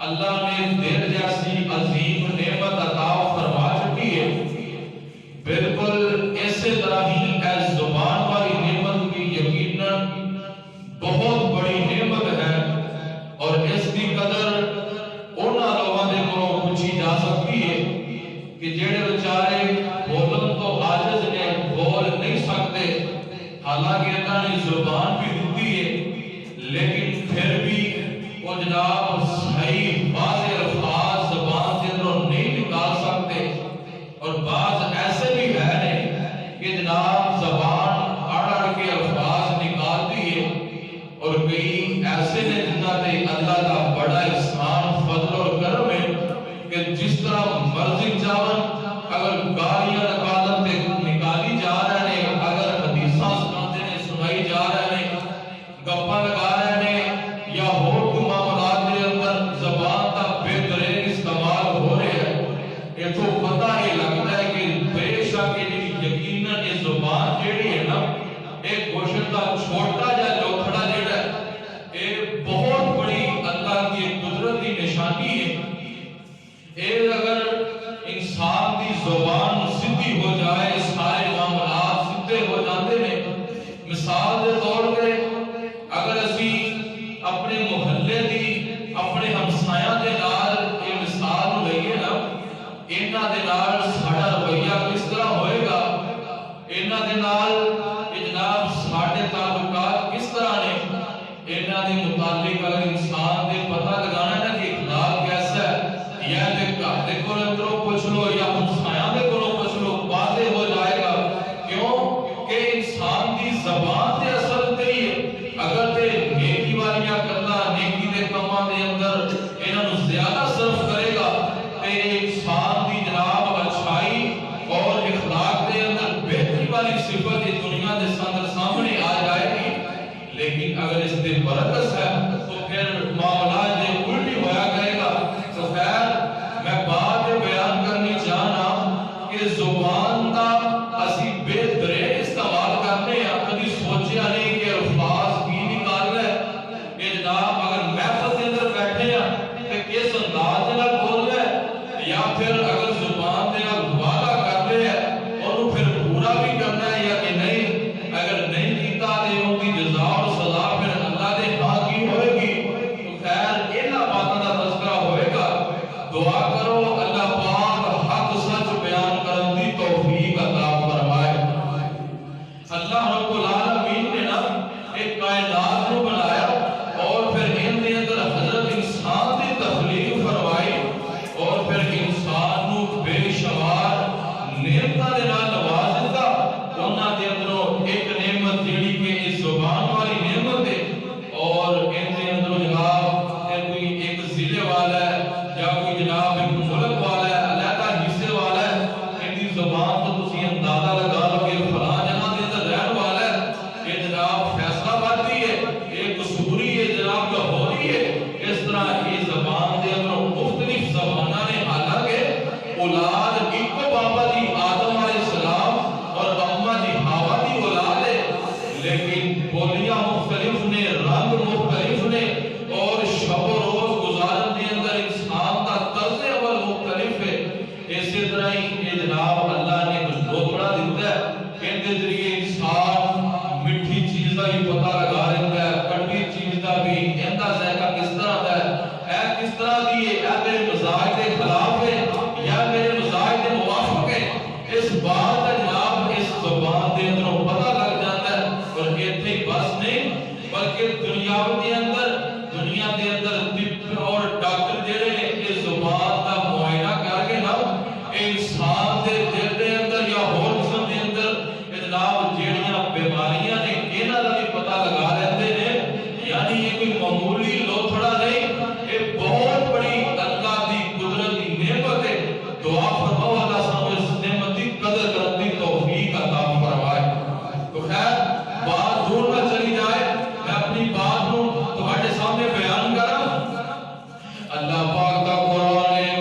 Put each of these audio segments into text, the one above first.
اللہ نے دل جیسی عظیم نعمت عطا فرما چکی ہے، بالکل اسی طرح ہی اے زبان والی نعمت بھی یقیناً بہت بڑی نعمت ہے، اور اس کی قدر انہاں لوگوں دے کولوں پوچھی جا سکتی ہے کہ جڑے بیچارے بولن تو عاجز نے، بول نہیں سکتے، حالانکہ انہاں نے زبان بھی دیتی ہے، لیکن پھر بھی وہ جناب صحیح واضح الفاظ زبان سے اندروں نہیں نکال سکتے، اور بعض ایسے بھی ہے کہ جناب زبان اڑ اڑ کے الفاظ نکالتی ہے، اور کئی ایسے نے جنہ تے اللہ کا بڑا احسان فضل اور کرم ہے کہ جس طرح مرضی چاہن اگر گالیاں نکالی جا رہے ہیں، اگر حدیثاں سنائی جا رہے ہیں، گپاں لگا رہے ہیں، یا ہور کوئی معاملات کے اندر زبان کا بہترین استعمال ہو رہا ہے، یہ تو پتہ ہی لگتا ہے کہ بے شک یقیناً یہ زبان جیڑی ہے نا، ایک گوشت کا چھوٹا جا لوتھڑا جیڑا ہے، یہ بہت بڑی اللہ کی قدرت کی نشانی ہے۔ یہ اگر انسان کی زبان سیدھی ہو جائے، سارے معاملات سیدھے ہو جاتے ہیں۔ مثال کے طور پہ اگر اسی اپنے محلے دی، اپنے ہمسایاں دے نال یہ مثال لئیے نا، انہاں دے نال ساڈا رویہ کس طرح ہوئے گا، انہاں دے نال جناب ساڈے تعلقات کس طرح نے، انہاں دے متعلق اگر انسان دے پتہ لگانا ہے کہ اخلاق کیسا ہے، یا گھر دے کول اندروں پوچھ لو یا ہمسایاں دے کولوں پوچھ لو، واضح ہو جائے گا۔ کیوں کہ انسان دی زبان تے اثر تے ہی ہے، اگر تے نیکی والیاں گلاں، نیکی دے کماں دے اندر انہاں نوں زیادہ صرف کرے گا تے انسان دی جناب اچھائی اور اخلاق دے اندر بہتری والی صفت دنیا دے سامنے آ جائے گی، لیکن اگر اس دے برعکس ہے تو پھر معاملات دے الٹی ہویا کرے گا۔ تو خیر میں بات بیان کرنی چاہنا کہ زبان کا اسی بہترین استعمال کرنے ہیں، کبھی سوچیا نہیں کہ الفاظ کی نکال رہے ہیں، جناب اگر محفل کے اندر بیٹھے ہیں کہ کس انداز میں بول رہے ہیں، یا پھر اگر زبان دے وعدہ کر رہے ہیں اور پھر پورا بھی کرنا ہے یا کہ نہیں، اگر نہیں کیتا تو ان کی جزا اور سزا پھر اللہ دے ہاں کی ہوئے گی۔ تو خیر انہاں باتاں دا تذکرہ ہوئے گا۔ دعا کرو اللہ پاک حق سچ بیان کرن دی توفیق عطا فرمائے۔ اللہ رب العالمین نے نا ایک کائنات کو بنایا اور پھر ان دے اندر حضرت انسان دی تخلیق فرمائی، اور پھر انسان نو بے شمار نعمتاں دے نال نواز دتا۔ انہاں دے اندروں ایک نعمت جیڑی کہ اس زبان والی نعمت ہے، اور ان دے اندروں جناب کوئی ایک ضلع والا ہے یا کوئی جناب ایک ملک والا ہے، علیحدہ حصے والا ہے، ان کی زبان تو تسی اندازہ لگا لو کہ فلاں جگہ دے اندر رہن والا ہے، یہ جناب فیصلہ آبادی ہے، یہ قصوری ہے، جناب لاہوری ہے۔ اس طرح یہ زبان دے اندروں مختلف زباناں نے، حالانکہ اولاد ایکو بابا دی آدم علیہ السلام اور اماں دی حوا دی اولاد ہے، لیکن بولیاں مختلف نے، رنگ مختلف نے، اور شب و روز گزارن دے اندر انسان کا طرز عمل مختلف ہے۔ اسی طرح ہی یہ جناب اللہ نے کچھ لوتھڑا دیتا ہے، ان کے ذریعے انسان میٹھی چیز کا بھی پتہ لگا لیتا ہے، کڑوی چیز کا بھی، ان کا ذائقہ کس طرح کا ہے، اے کس طرح دی ہے، اے میرے مزاج کے خلاف ہے یا میرے مزاج کے موافق ہے، اس بات کا جناب اس زبان دے اندروں پتہ لگ جاتا ہے۔ اور ایتھے بس نہیں بلکہ دنیا دے اندر طب اور ڈاکٹر جڑے نے اس زبان کا معائنہ کر کے نا انسان دے دل دے اندر یا ہور جسم دے اندر جناب جیڑیاں بیماریاں نے انہاں دا بھی پتہ لگا لیندے نے۔ یعنی یہ کوئی معمولی لوتھڑا نہیں، یہ بہت بڑی اللہ دی قدرت دی نعمت ہے۔ دعا فرماؤ اللہ سانو اس نعمت دی قدر کرن دی توفیق عطا فرمائے۔ تو خیر بات دور نہ چلی جائے، میں اپنی بات نو تہاڈے سامنے بیان کراں۔ اللہ پاک دا قرآن ہے،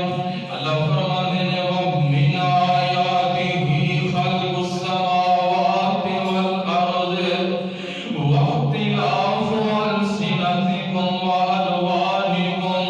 اللہ فرماتے ہیں وَمِنْ آیَاتِهِ خَلْقُ السَّمَاوَاتِ وَالْأَرْضِ وَاخْتِلَافُ أَلْسِنَتِكُمْ وَأَلْوَانِكُمْ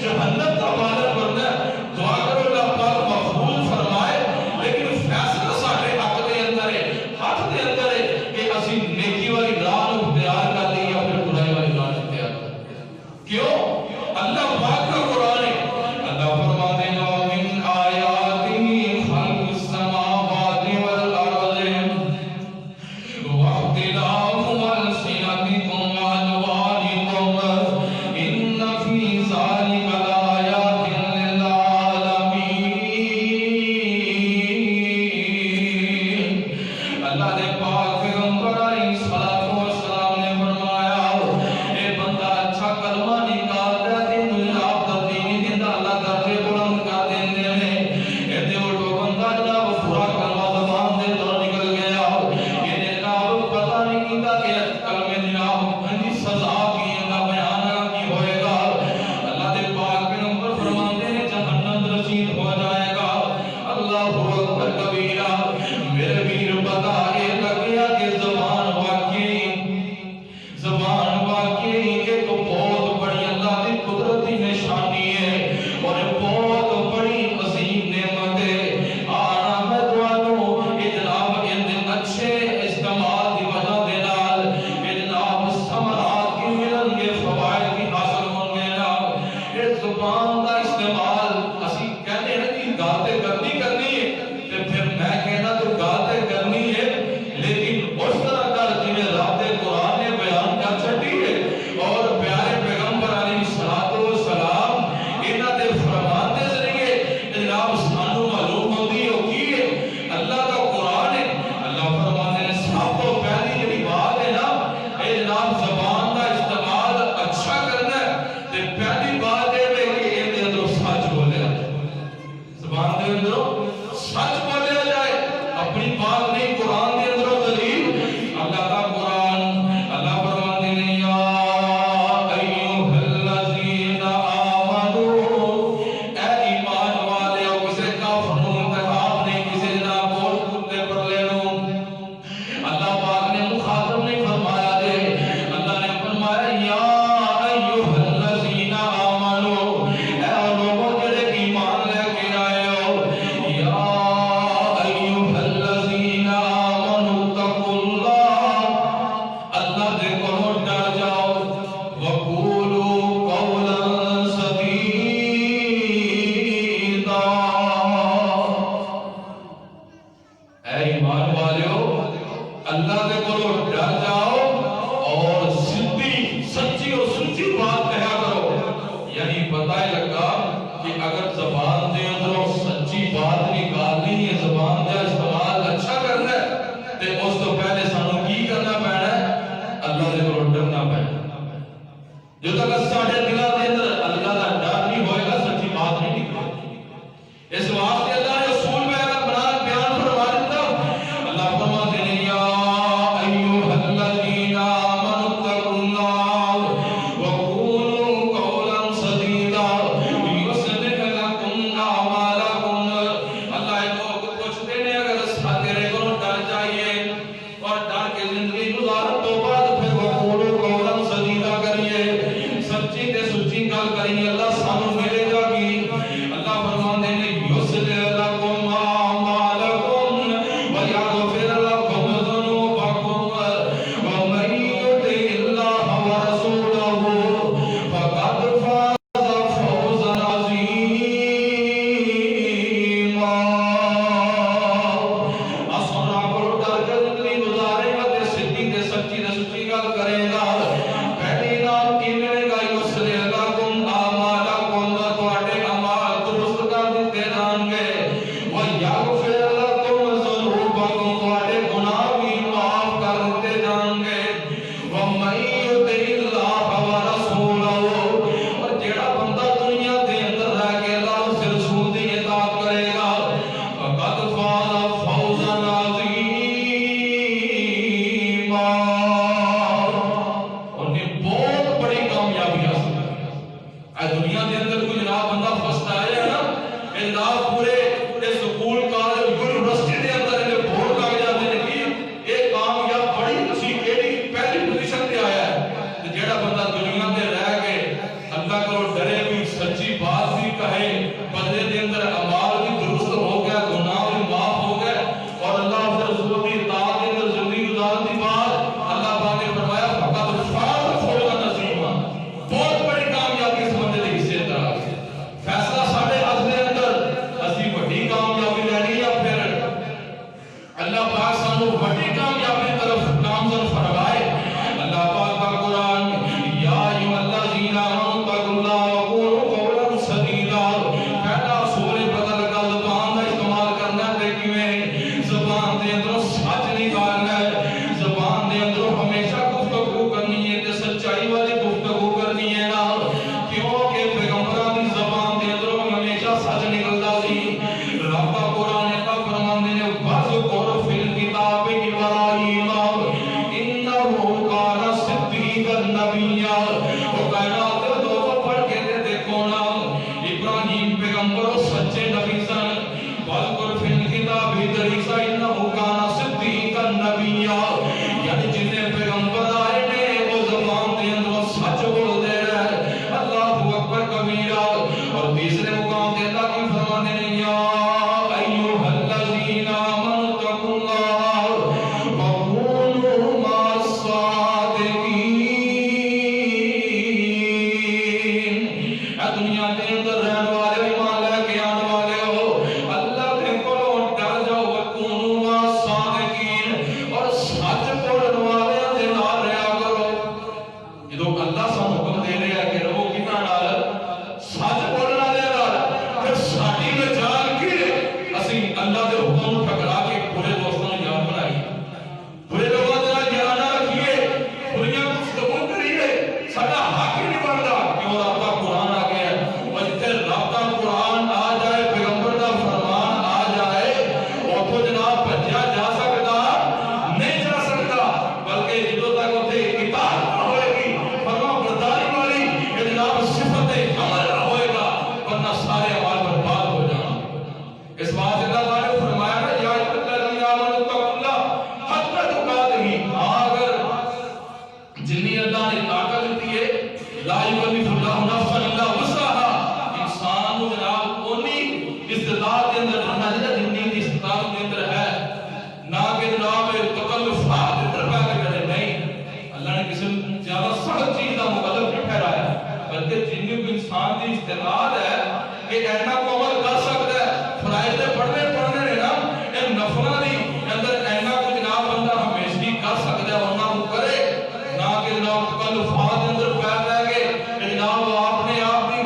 جہنم کا مالک بننا ہے. دعا کرو یعنی پتہ ہی لگا کہ اگر زبان دے اندروں سچی بات نکالنی ہے، زبان کا استعمال اچھا کرنا ہے، تے اس تو پہلے سانو کی کرنا پینا ہے؟ اللہ دے کولوں ڈرنا پینا۔ جو تک ساڈے دلاں دے اندر اللہ دا ڈر نہیں ہوئے گا، سچی بات نہیں نکلے گی۔ اس واسطے اللہ نے اصول میں اگر بنا بیان فرما دیتا، اللہ فرماتے ہیں یا ایھا الذین آمنوا اتقوا اللہ وقولوا قولا سدیدا یصلح لکم اعمالکم۔ اللہ لوگ پوچھتے ہیں اگر تیرے کو ڈر چاہیے اور ڈر کے زندگی گزارن تو بعد پھر وقولوا قولا سدیدا کریے، سچی تے سچی گل کریے، اللہ سانو ملے گا کی؟ اللہ فرماتے ہیں یصلح لکم اعمالکم ویغفر لکم ذنوبکم ومن یطع اللہ ورسولہ فقد فاز فوزا عظیما۔ اسرا کو ڈر کے زندگی گزارے گا تے سچی تے سچی تے سچی گل کرے گا، پہلی نام کی ملے گا یصلح لکم اعمالکم، تواڈے اعمال درست کر دتے جان گے، ویغفر لکم ذنوبکم، تواڈے گناہ بھی معاف کر دتے جان گے، ومن یطع اللہ ورسولہ، اور جیڑا بندہ دنیا دے اندر رہ کے اللہ اور رسول دی اطاعت کرے گا، فقد فاز فوزا عظیما، انہیں بہت بڑی کامیابی حاصل کر۔ اے دنیا دے اندر کوئی جناب بندہ فرسٹ آیا ہے نا، اے جناب پورے سکول کالج یونیورسٹی دے اندر انہیں بورڈ لگ جاتے ہیں کہ ایک کامیاب بڑی اسی کیڑی پہلی پوزیشن تے آیا ہے۔ تو جیڑا بندہ دنیا دے رہ کے اللہ کو ڈرے بھی، سچی بات بھی کہے، بدلے دے اندر اعمال بھی درست ہو گیا، گناہ بھی معاف ہو گئے، اور اللہ اور رسول کی اطاعت دے اندر زندگی گزارن دی بعد اللہ پاک نے فرمایا فقد فاز فوزا عظیما، بہت بڑی کامیابی اس بندے دے حصے اندر آ گئی۔ فیصلہ ساڈے ہاتھ دے اندر، اسی بڑی کامیابی لینی یا پھر اللہ پاک سانو بڑی کامیابی طرف نامزد فرمائے۔ اللہ پاک کا قرآن یا ایھا الذین آمنوا اتقوا اللہ وقولوا قولا سدیدا، پہلا اصول پتہ لگا زبان کا استعمال کرنا تے کیویں، زبان دے اندروں سچ نکالنا ہے، زبان دے اندروں ہمیشہ گفتگو کرنی ہے تے سچائی والی گفتگو کرنی ہے نا، کیونکہ پیغمبراں دی زبان دے اندروں ہمیشہ سچ نکلدا سی۔ رب کا قرآن اللہ فرماندے نے وَذْكُرْ فِي الْكِتَابِ إِبْرَاهِيمَ إِنَّهُ كَانَ صِدِّيقًا نَبِيًّا۔ وہ کائنات کے دو پڑھ کے دے دیکھو نا، ابراہیم پیغمبر سچے نبی سن، وَذْكُرْ فِي الْكِتَابِ إِدْرِيسَ إِنَّهُ كَانَ صِدِّيقًا نَبِيًّا، یعنی جتنے پیغمبر آئے نے وہ زبان دے اندر سچ بولتے رہے۔ اللہ اکبر کبیرہ۔ اور تیسرے مقام تے اللہ کی فرماتے ہیں یا ایھا الذین آمنوا اتقوا اللہ وکونوا مع الصادقین۔ اے دنیا دے اندر رہن والے، ایمان لے کے آن والے ہو، اللہ دے کولوں ڈر جاؤ، وکونوا مع الصادقین، اور سچ بولن والے دے نال رہیا کرو۔ جدوں اللہ سانو حکم دے رہا ہے کہ رہو کتنا نال، سچ بولن والے نال، پھر ساڈی مجال کی اسی اللہ دے حکم نوں ٹھکرا کے برے دوستاں نوں یار بنائیے، برے لوگاں دے نال یار نہ رکھیے، بریاں گفتگو کریے، ساڈا حق ہی نہیں بندا، کیوں رب دا قرآن آ گیا ہے۔ اور جتھے رب دا قرآن آ جائے، پیغمبر دا فرمان آ جائے، اوتھوں جناب بھجیا جا سکدا نہیں جا سکدا، بلکہ جدوں تک اوتھے اطاعت نہ ہوئے گی، فرما برداری والی یہ جناب صفت عمل نہ ہوئے گا، ورنہ سارے اعمال برباد ہو جانا۔ اس بات اللہ تعالیٰ نے فرمایا ہے یا ایھا الذین آمنوا اتقوا اللہ حق تقاتہ، اگر جنی اللہ نے طاقت دیتی ہے، لا یکلف اللہ نفسا الا وسعها، انسان کو جناب اونی استطاعت کے اندر رہنا چاہیے جتنی کی استطاعت کے اندر ہے، نہ کہ جناب تکلفات کے اندر پہ کے کرے نہیں۔ اللہ نے کسی زیادہ سخت چیز کا مکلف نہیں ٹھہرایا، بلکہ جنی کو انسان کی استطاعت ہے کہ اینا کو عمل کر سکتا ہے، فرائض پڑھنے نے نا، ان نفلوں دی اندر اینا کو جناب بندہ ہمیشہ کر سکتا ہے، ورنہ وہ کرے، نہ کہ جناب تکلفات اندر پیر رہ گئے، جناب آپ نے آپ بھی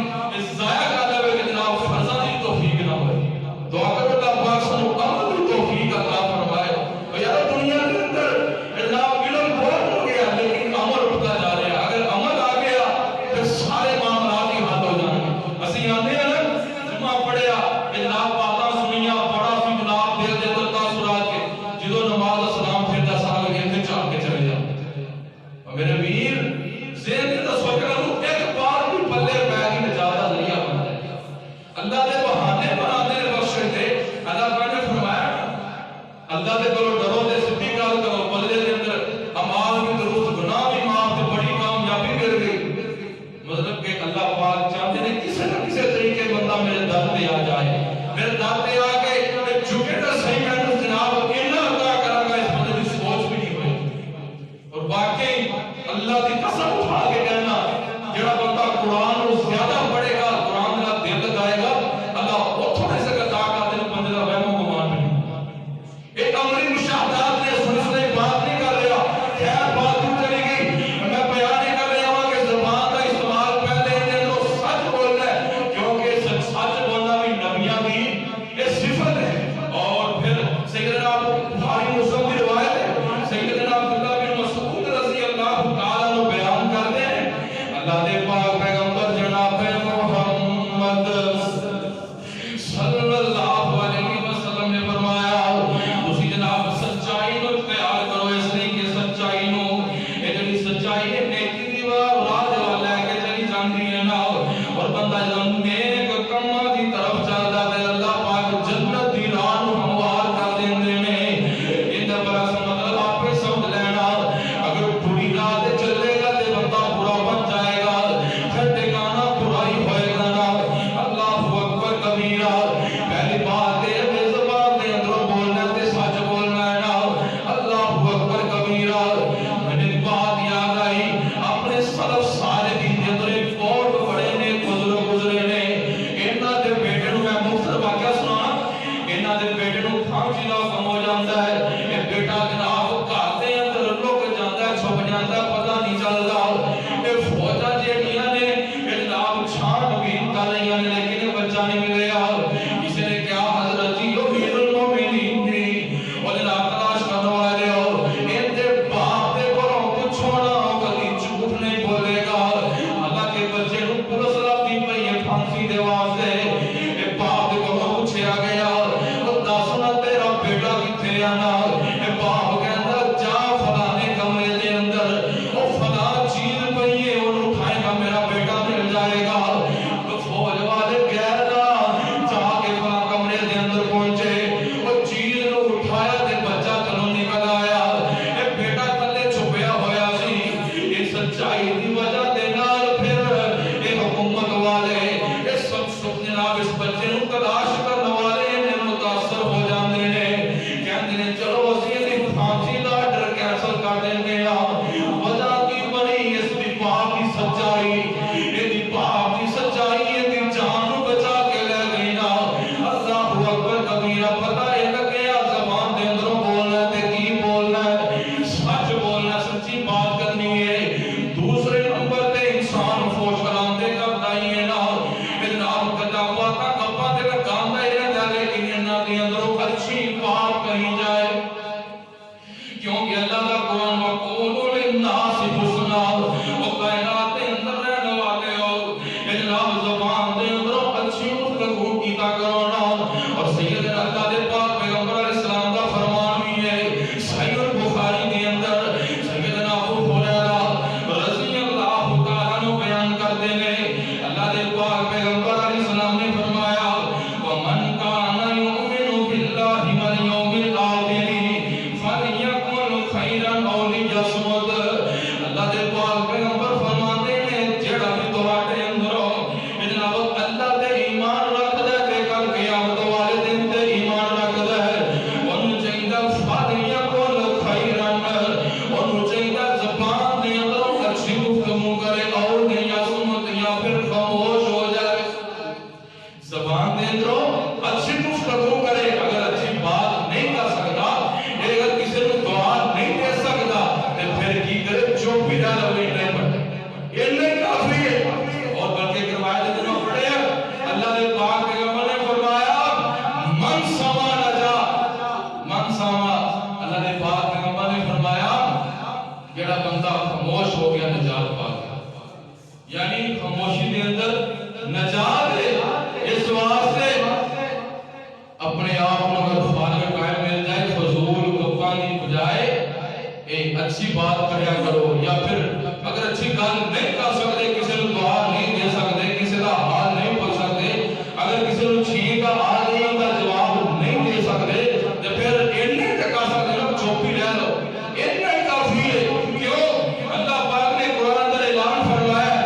اللہ دے پاک پیغمبر جناب محمد صلی اللہ علیہ وسلم نے فرمایا تسی جناب سچائی نو اختیار کرو، اس لیے کہ سچائی نو اے جڑی سچائی ہے نیکی دی راہ دے ول لے کے چلی جاندی ہے نا، اور بندہ جب نیک کماں دی طرف چلدا ہے اللہ پاک جنت دی راہ نو ہموار کر دیندے نے۔ اندر بڑا سا مطلب آپ نے سمجھ لینا، اگر بری راہ تے چلے گا تے بندہ برا بن جائے گا، پھر ٹھکانہ برائی ہوئے گا نا۔ اللہ اکبر کبیرہ، پہلی بات ہے اپنے زبان دے اندروں بولنا تے سچ بولنا ہے نا۔ اللہ اکبر کبیرہ، مجھے بات یاد آئی اپنے سلف صالحین دے اندر ایک بہت بڑے نے گزرے نے، انہاں دے بیٹے نوں میں مختصر واقعہ سنا، انہاں دے بیٹے نوں کھانسی دا کم ہو جاندا ہے، اے بیٹا جناب گھر دے اندر لک جاندا ہے، چھپ جاندا ہے، پتہ نہیں چلدا، اے فوجاں جیڑیاں نے اے جناب چھان بین کر رہی ہیں لیکن بچہ نہیں ملیا۔ کسی نے کہا حضرت جی امیر المومنین جی اور جناب تلاش کرنے والے ہو، ان دے باپ دے کولوں پوچھو نا کبھی جھوٹ نہیں بولے گا، حالانکہ بچے نوں پولیس لبدی پئی ہے پھانسی دے واسطے، اے باپ دے کولوں پوچھیا گیا او دس نا تیرا بیٹا کتھے آ نا، اے باپ کہندا جا فلانے کمرے دے اندر او فلاں چیز پئی ہے اونوں اٹھائے گا میرا بیٹا مل جائے گا۔ تو فوج والے غیر دا جا کے فلاں کمرے دے اندر پہنچے، او چیز نو اٹھایا تے بچہ گھروں نکل آیا، اے بیٹا تھلے چھپیا ہویا سی۔ اے سچائی دی وجہ دے نال پھر اے حکومت والے اے سب جناب اس بچے نو تلاش کرنے والے نے متاثر ہو جاندے نے، کہندے نے چلو اسی دی پھانسی دا آرڈر کینسل کر دیں گے۔ وجہ کی بنی اس دی باپ کی سچائی، اے دی باپ کی سچائی اے دی جان نو بچا کے لے گئی نا۔ اللہ اکبر کبیرہ، پتہ اے لگیا زبان دے اندروں بولنا تے کی بولنا ہے، سچ بولنا، سچی بات کرنی ہے۔ دوسرے نمبر تے انسان فوش کراندے کردا ہی ہے نا، اے جناب کدا باتاں گپاں تے لگاندا ہی رہندا لیکن انہاں دے اندروں اچھی بات کہی جائے، کیونکہ اللہ کا قرآن وَقُولُوا لِلنَّاسِ حُسْنًا، وہ کائنات کے اندر رہنے والے ہو، اے جناب زبان دے اندروں اچھی گفتگو کیتا کرو نا۔ اور سیدنا اللہ دے پاک پیغمبر علیہ السلام کا فرمان بھی ہے صحیح البخاری دے اندر، سیدنا ابو ہریرہ رضی اللہ تعالیٰ عنہ بیان کرتے ہیں اللہ دے پاک پیغمبر علیہ السلام نے فرمایا وَمَنْ كَانَ يُؤْمِنُ بِاللَّهِ وَالْيَوْمِ الْآخِرِ فَلْيَقُلْ خَيْرًا أَوْ لِيَصْمُتْ۔ اللہ دے پاک پیغمبر فرماتے ہیں جڑا بھی تواڈے اندروں جناب اللہ تے ایمان رکھدا ہے تے کل قیامت والے دن تے ایمان رکھدا ہے، اونوں چاہیدا فَلْيَقُلْ خَيْرًا، اونوں چاہیدا زبان دے اندروں اچھی گفتگو کرے، أَوْ لِيَصْمُتْ یا پھر خاموش ہو جائے۔ زبان دے اندروں اچھی گفتگو کرے، اگر اچھی بات نہیں کر سکتا، اگر کسی کو دعا نہیں دے سکتا تو پھر کی کرے چپ بھی نہ لوے نہیں پڑے، یہ نہیں کافی ہے۔ اور بلکہ روایت میں پڑھے اللہ دے پاک پیغمبر نے فرمایا من سما نجا، من سما، اللہ دے پاک پیغمبر نے فرمایا جڑا بندہ خاموش ہو گیا نجات پا گیا، یعنی خاموشی دے اندر نجات ہے۔ اس واسطے اپنے آپ کو اگر فارغ قائم مل جائے فضول گپاں کی بجائے ایک اچھی بات کریا کرو، یا پھر اگر اچھی گل نہیں کر سکتے، کسی کو دعا نہیں دے سکتے، کسی کا حال نہیں پوچھ سکتے، اگر کسی کو چھینک کا حال نہیں کا جواب نہیں دے سکتے تو پھر اتنے تک کر سکتے لوگ چپ ہی رہ لو، اتنا ہی کافی ہے۔ کیوں؟ اللہ پاک نے قرآن اندر اعلان فرمایا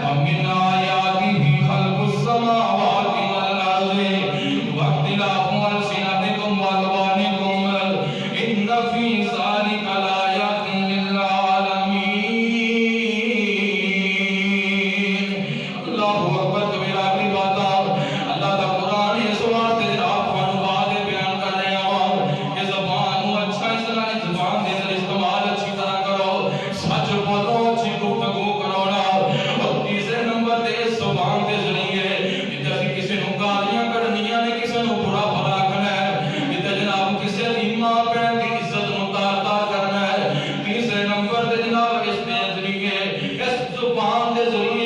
وَمِنْ آيَاتِهِ خَلْقُ السَّمَاوَاتِ وَالْأَرْضِ وَاخْتِلَافُ أَلْسِنَتِكُمْ وَأَلْوَانِكُمْ إِنَّ فِي ذَلِكَ لَآيَاتٍ لِلْعَالَمِينَ۔ اللہ اکبر کبیرہ، اپنی بات اللہ کا قرآن اس واسطے آپ کو باتیں بیان کر رہے ہیں کہ زبان کو اچھا اصلاح، زبان دے اندر استعمال اچھی طرح کرو، سچ بولو، اچھی گفتگو کرو نا۔ اور تیسرے نمبر تے زبان دے ذریعے جیسے کسی نو گالیاں کڈنیاں نے، کسی نو برا بھلا آکھنا ہے، تے جناب کسی دی ماں بہن دی عزت نو تار کرنا ہے۔ تیسرے نمبر تے جناب اس دے ذریعے، اس زبان دے ذریعے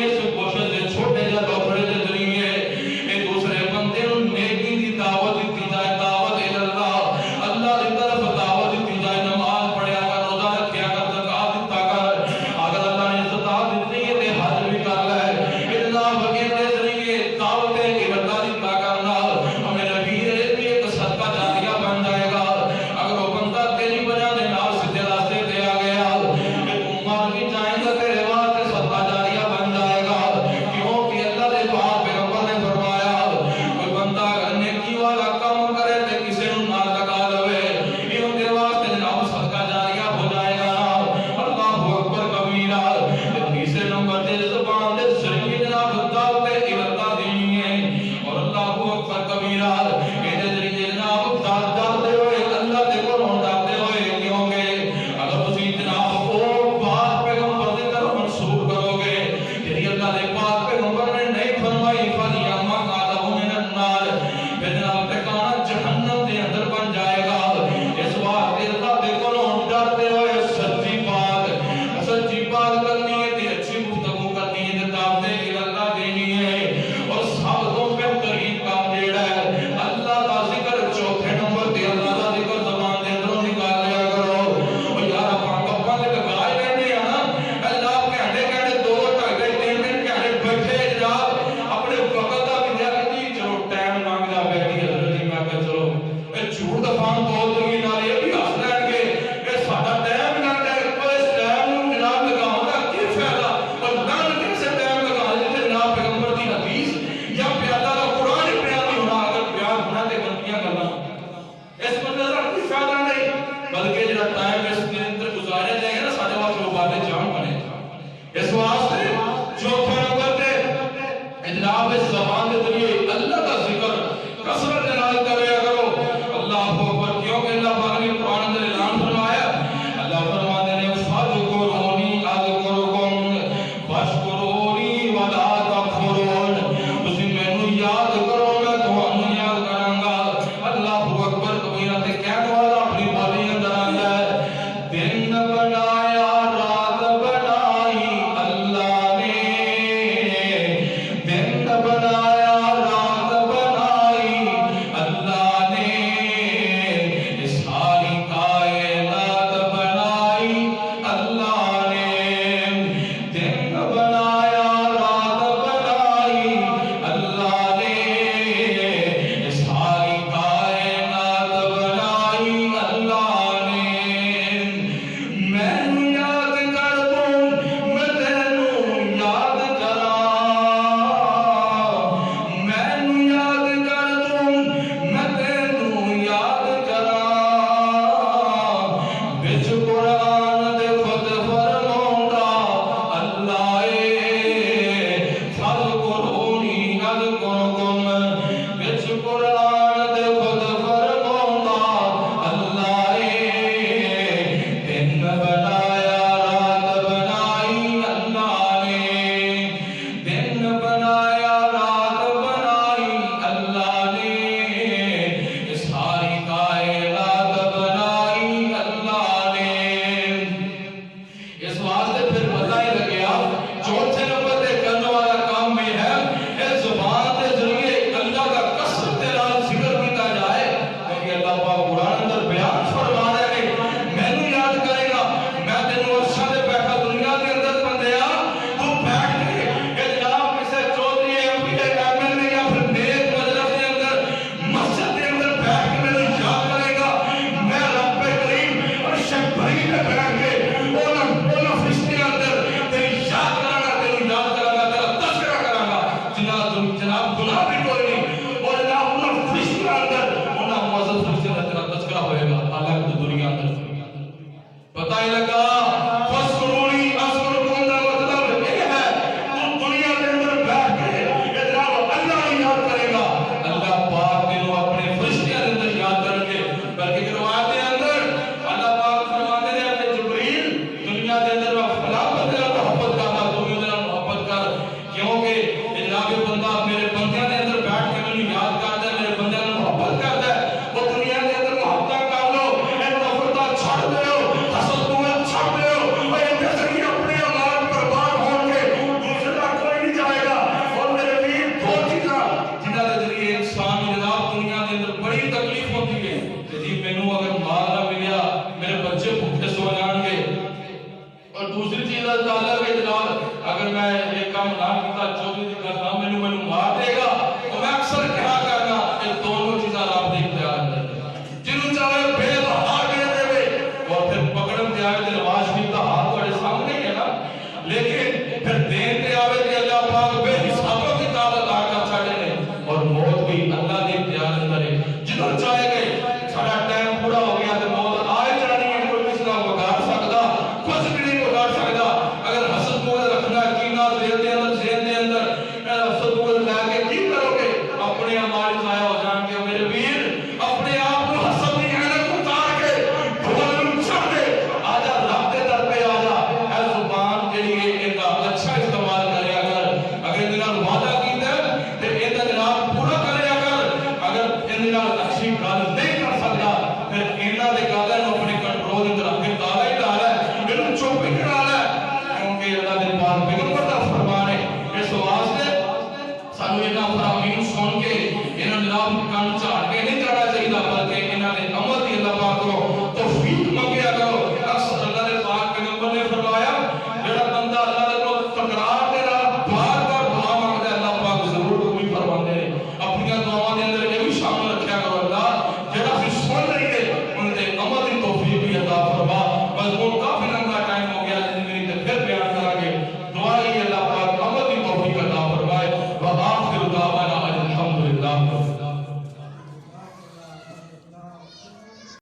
گناہ